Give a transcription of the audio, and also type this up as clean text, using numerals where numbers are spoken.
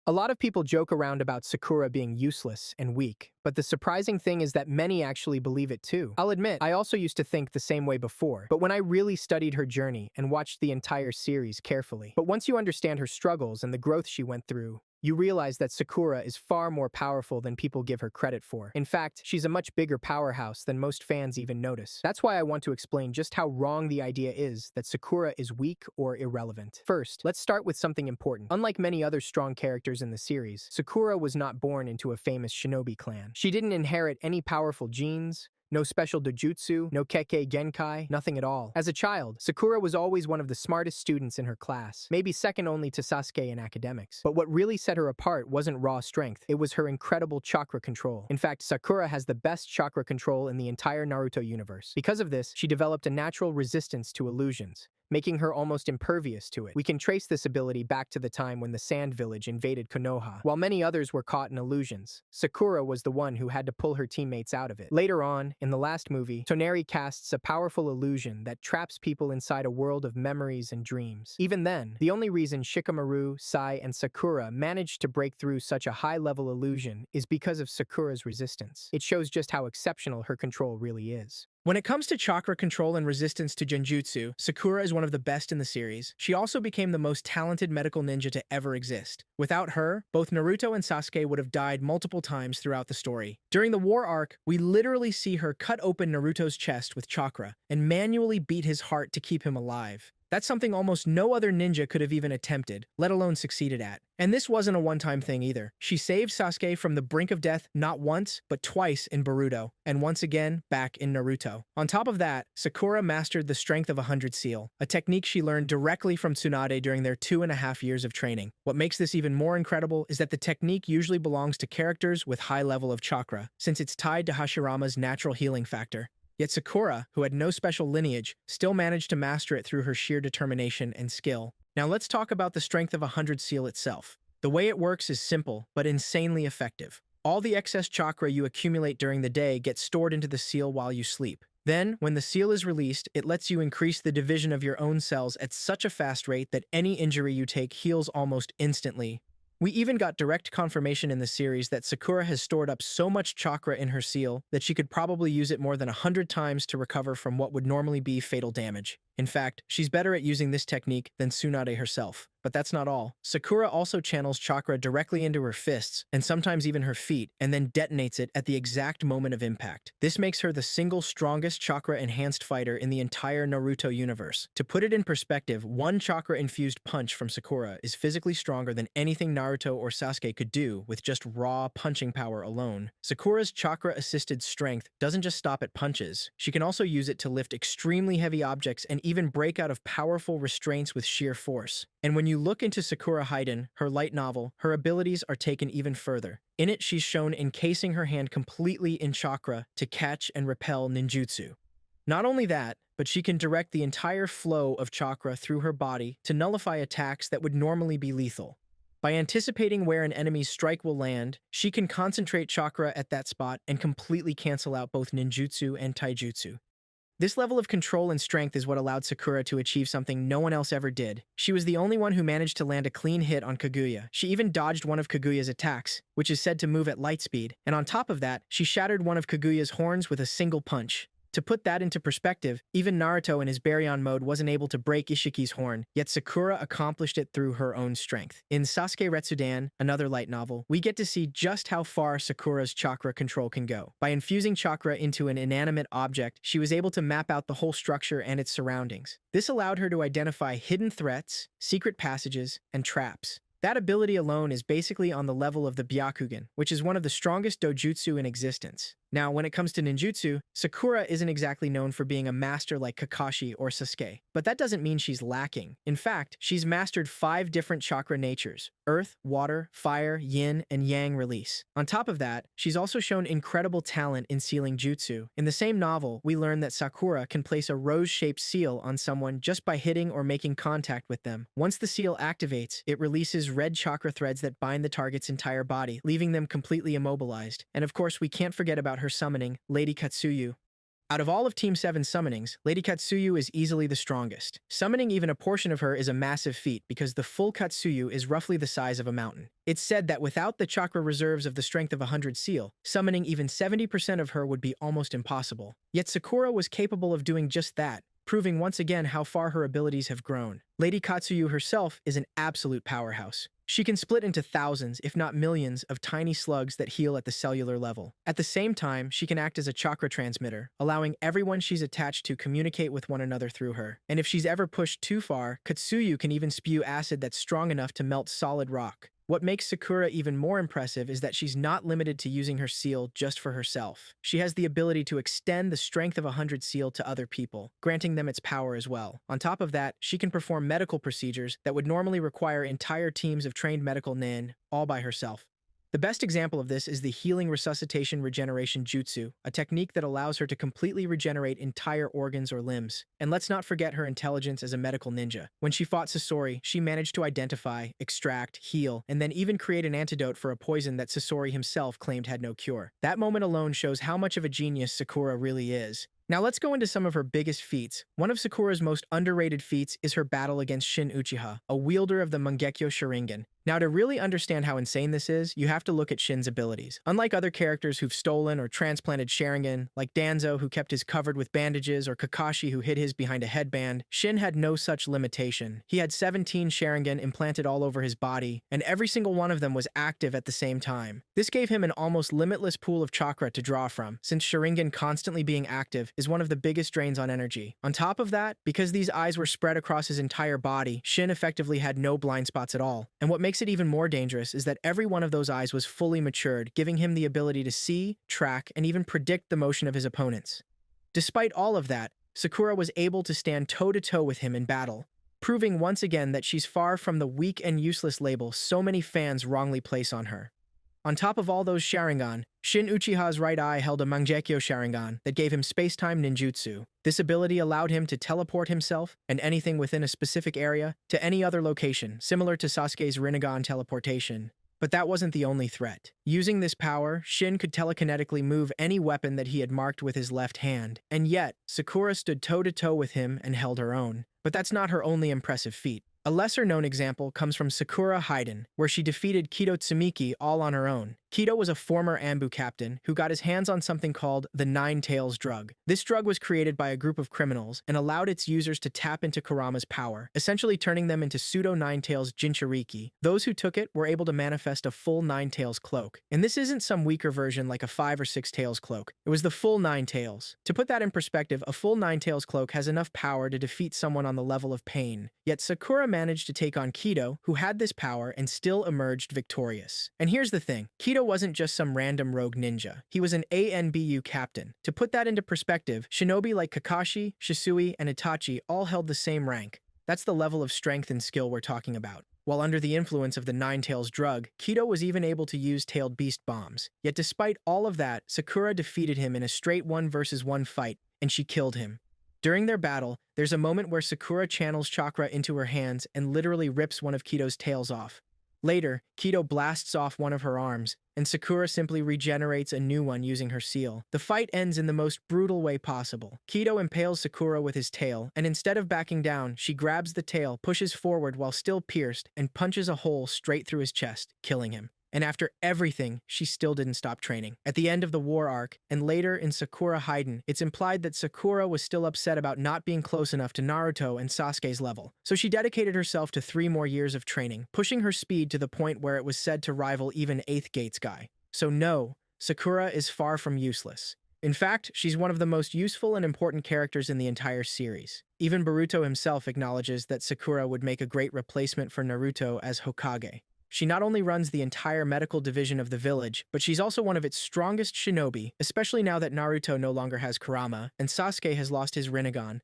A lot of people joke around about Sakura being useless and weak, but the surprising thing is that many actually believe it too. I'll admit, I also used to think the same way before, but when I really studied her journey and watched the entire series carefully. But once you understand her struggles and the growth she went through, you realize that Sakura is far more powerful than people give her credit for. In fact, she's a much bigger powerhouse than most fans even notice. That's why I want to explain just how wrong the idea is that Sakura is weak or irrelevant. First, let's start with something important. Unlike many other strong characters in the series, Sakura was not born into a famous shinobi clan. She didn't inherit any powerful genes, no special dojutsu, no kekkei genkai, nothing at all. As a child, Sakura was always one of the smartest students in her class, maybe second only to Sasuke in academics. But what really set her apart wasn't raw strength, it was her incredible chakra control. In fact, Sakura has the best chakra control in the entire Naruto universe. Because of this, she developed a natural resistance to illusions, making her almost impervious to it. We can trace this ability back to the time when the Sand Village invaded Konoha. While many others were caught in illusions, Sakura was the one who had to pull her teammates out of it. Later on, in the last movie, Toneri casts a powerful illusion that traps people inside a world of memories and dreams. Even then, the only reason Shikamaru, Sai, and Sakura managed to break through such a high-level illusion is because of Sakura's resistance. It shows just how exceptional her control really is. When it comes to chakra control and resistance to genjutsu, Sakura is one of the best in the series. She also became the most talented medical ninja to ever exist. Without her, both Naruto and Sasuke would have died multiple times throughout the story. During the war arc, we literally see her cut open Naruto's chest with chakra and manually beat his heart to keep him alive. That's something almost no other ninja could have even attempted, let alone succeeded at. And this wasn't a one-time thing either. She saved Sasuke from the brink of death not once, but twice in Boruto, and once again back in Naruto. On top of that, Sakura mastered the strength of 100 seal, a technique she learned directly from Tsunade during their 2.5 years of training. What makes this even more incredible is that the technique usually belongs to characters with high level of chakra, since it's tied to Hashirama's natural healing factor. Yet Sakura, who had no special lineage, still managed to master it through her sheer determination and skill. Now let's talk about the strength of 100 seal itself. The way it works is simple, but insanely effective. All the excess chakra you accumulate during the day gets stored into the seal while you sleep. Then, when the seal is released, it lets you increase the division of your own cells at such a fast rate that any injury you take heals almost instantly. We even got direct confirmation in the series that Sakura has stored up so much chakra in her seal that she could probably use it more than 100 times to recover from what would normally be fatal damage. In fact, she's better at using this technique than Tsunade herself. But that's not all. Sakura also channels chakra directly into her fists, and sometimes even her feet, and then detonates it at the exact moment of impact. This makes her the single strongest chakra-enhanced fighter in the entire Naruto universe. To put it in perspective, one chakra-infused punch from Sakura is physically stronger than anything Naruto or Sasuke could do with just raw punching power alone. Sakura's chakra-assisted strength doesn't just stop at punches. She can also use it to lift extremely heavy objects and even break out of powerful restraints with sheer force. And when you look into Sakura Haiden, her light novel, her abilities are taken even further. In it, she's shown encasing her hand completely in chakra to catch and repel ninjutsu. Not only that, but she can direct the entire flow of chakra through her body to nullify attacks that would normally be lethal. By anticipating where an enemy's strike will land, she can concentrate chakra at that spot and completely cancel out both ninjutsu and taijutsu. This level of control and strength is what allowed Sakura to achieve something no one else ever did. She was the only one who managed to land a clean hit on Kaguya. She even dodged one of Kaguya's attacks, which is said to move at light speed, and on top of that, she shattered one of Kaguya's horns with a single punch. To put that into perspective, even Naruto in his Baryon mode wasn't able to break Ishiki's horn, yet Sakura accomplished it through her own strength. In Sasuke Retsudan, another light novel, we get to see just how far Sakura's chakra control can go. By infusing chakra into an inanimate object, she was able to map out the whole structure and its surroundings. This allowed her to identify hidden threats, secret passages, and traps. That ability alone is basically on the level of the Byakugan, which is one of the strongest dojutsu in existence. Now, when it comes to ninjutsu, Sakura isn't exactly known for being a master like Kakashi or Sasuke, but that doesn't mean she's lacking. In fact, she's mastered 5 different chakra natures: earth, water, fire, yin, and yang release. On top of that, she's also shown incredible talent in sealing jutsu. In the same novel, we learn that Sakura can place a rose-shaped seal on someone just by hitting or making contact with them. Once the seal activates, it releases red chakra threads that bind the target's entire body, leaving them completely immobilized. And of course, we can't forget about her summoning, Lady Katsuyu. Out of all of Team 7's summonings, Lady Katsuyu is easily the strongest. Summoning even a portion of her is a massive feat because the full Katsuyu is roughly the size of a mountain. It's said that without the chakra reserves of the strength of 100 seal, summoning even 70% of her would be almost impossible. Yet Sakura was capable of doing just that, proving once again how far her abilities have grown. Lady Katsuyu herself is an absolute powerhouse. She can split into thousands, if not millions, of tiny slugs that heal at the cellular level. At the same time, she can act as a chakra transmitter, allowing everyone she's attached to communicate with one another through her. And if she's ever pushed too far, Katsuyu can even spew acid that's strong enough to melt solid rock. What makes Sakura even more impressive is that she's not limited to using her seal just for herself. She has the ability to extend the strength of 100 seal to other people, granting them its power as well. On top of that, she can perform medical procedures that would normally require entire teams of trained medical nin, all by herself. The best example of this is the Healing Resuscitation Regeneration Jutsu, a technique that allows her to completely regenerate entire organs or limbs. And let's not forget her intelligence as a medical ninja. When she fought Sasori, she managed to identify, extract, heal, and then even create an antidote for a poison that Sasori himself claimed had no cure. That moment alone shows how much of a genius Sakura really is. Now let's go into some of her biggest feats. One of Sakura's most underrated feats is her battle against Shin Uchiha, a wielder of the Mangekyo Sharingan. Now, to really understand how insane this is, you have to look at Shin's abilities. Unlike other characters who've stolen or transplanted Sharingan, like Danzo who kept his covered with bandages or Kakashi who hid his behind a headband, Shin had no such limitation. He had 17 Sharingan implanted all over his body, and every single one of them was active at the same time. This gave him an almost limitless pool of chakra to draw from, since Sharingan constantly being active is one of the biggest drains on energy. On top of that, because these eyes were spread across his entire body, Shin effectively had no blind spots at all. And what makes it even more dangerous is that every one of those eyes was fully matured, giving him the ability to see, track, and even predict the motion of his opponents. Despite all of that, Sakura was able to stand toe-to-toe with him in battle, proving once again that she's far from the weak and useless label so many fans wrongly place on her. On top of all those Sharingan, Shin Uchiha's right eye held a Mangekyo Sharingan that gave him space-time ninjutsu. This ability allowed him to teleport himself and anything within a specific area to any other location, similar to Sasuke's Rinnegan teleportation. But that wasn't the only threat. Using this power, Shin could telekinetically move any weapon that he had marked with his left hand. And yet, Sakura stood toe-to-toe with him and held her own. But that's not her only impressive feat. A lesser-known example comes from Sakura Haruno, where she defeated Kido Tsumiki all on her own. Kido was a former Anbu captain who got his hands on something called the Nine Tails drug. This drug was created by a group of criminals and allowed its users to tap into Kurama's power, essentially turning them into pseudo-Nine Tails Jinchuriki. Those who took it were able to manifest a full Nine Tails cloak. And this isn't some weaker version like a 5 or 6 tails cloak. It was the full Nine Tails. To put that in perspective, a full Nine Tails cloak has enough power to defeat someone on the level of pain. Yet Sakura managed to take on Kido, who had this power and still emerged victorious. And here's the thing, Kido wasn't just some random rogue ninja. He was an ANBU captain. To put that into perspective, shinobi like Kakashi, Shisui, and Itachi all held the same rank. That's the level of strength and skill we're talking about. While under the influence of the Nine Tails drug, Kido was even able to use tailed beast bombs. Yet despite all of that, Sakura defeated him in a straight 1-versus-1 fight, and she killed him. During their battle, there's a moment where Sakura channels chakra into her hands and literally rips one of Kido's tails off. Later, Kido blasts off one of her arms, and Sakura simply regenerates a new one using her seal. The fight ends in the most brutal way possible. Kido impales Sakura with his tail, and instead of backing down, she grabs the tail, pushes forward while still pierced, and punches a hole straight through his chest, killing him. And after everything, she still didn't stop training. At the end of the war arc, and later in Sakura Haruno, it's implied that Sakura was still upset about not being close enough to Naruto and Sasuke's level. So she dedicated herself to 3 more years of training, pushing her speed to the point where it was said to rival even 8th Gate's guy. So no, Sakura is far from useless. In fact, she's one of the most useful and important characters in the entire series. Even Boruto himself acknowledges that Sakura would make a great replacement for Naruto as Hokage. She not only runs the entire medical division of the village, but she's also one of its strongest shinobi, especially now that Naruto no longer has Kurama, and Sasuke has lost his Rinnegan.